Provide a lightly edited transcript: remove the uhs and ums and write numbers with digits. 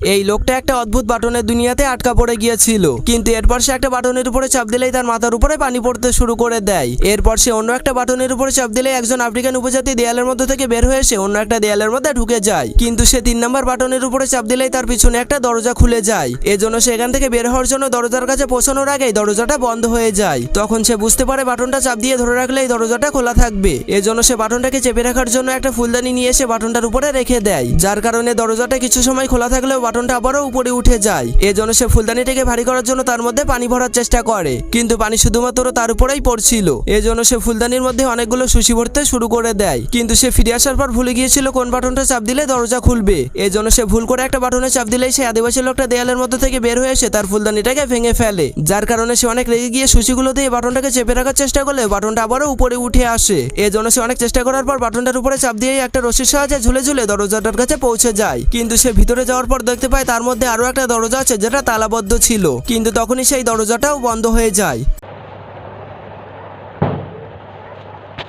এই লোকটা একটা অদ্ভুত বাটনের দুনিয়াতে আটকা পড়ে গিয়েছিল, কিন্তু এরপর সে একটা বাটনের উপরে চাপ দিলেই তার মাথার উপরে পানি পড়তে শুরু করে দেয়। এরপর সে অন্য একটা বাটনের উপরে চাপ দিলেই একজন আফ্রিকান উপজাতি দেয়ালের মধ্যে থেকে বের হয়ে এসে অন্য একটা দেয়ালের মধ্যে ঢুকে যায়। কিন্তু সে 3 নম্বর বাটনের উপরে চাপ দিলেই তার পিছনে একটা দরজা খুলে যায়। এজন্য সে এখান থেকে বের হওয়ার জন্য দরজার কাছে পৌঁছানোর আগেই দরজাটা বন্ধ হয়ে যায়। তখন সে বুঝতে পারে বাটনটা চাপ দিয়ে ধরে রাখলে এই দরজাটা খোলা থাকবে। এজন্য সে বাটনটাকে চেপে রাখার জন্য একটা ফুলদানি নিয়ে এসে বাটনটার উপরে রেখে দেয়, যার কারণে দরজাটা কিছু সময় খোলা থাকলেও বাটনটা আবারও উপরে উঠে যায়। এজন্য সে ফুলদানিটাকে ভারী করার জন্য তার মধ্যে পানি ভরার চেষ্টা করে, কিন্তু পানি শুধুমাত্র তার উপরেই পড়ছিল। এজন্য সে ফুলদানির মধ্যে অনেকগুলো সুশি ভরতে শুরু করে দেয়, কিন্তু সে ফিরে আসার পর ভুলে গিয়েছিল কোন বাটনটা চাপ দিলে দরজা খুলবে। এজন্য সে ভুল করে একটা বাটনে চাপ দিলেই সেই আদিবাসী লোকটা দেয়ালের মধ্যে থেকে বের হয়ে এসে তার ফুলদানিটাকে ভেঙে ফেলে, যার কারণে সে অনেক রেগে গিয়ে সুশিগুলো দিয়ে বাটনটাকে চেপে রাখার চেষ্টা করলে বাটনটা আবারও উপরে উঠে আসে। এজন্য সে অনেক চেষ্টা করার পর বাটনটার উপরে চাপ দিয়ে একটা রশির সাহায্যে ঝুলে ঝুলে দরজাটার কাছে পৌঁছে যায়। কিন্তু সে ভিতরে যাওয়ার পর দেখতে পায় তার মধ্যে আরো একটা দরজা আছে যেটা তালাবদ্ধ ছিল, কিন্তু তখনই সেই দরজাটাও বন্ধ হয়ে যায়।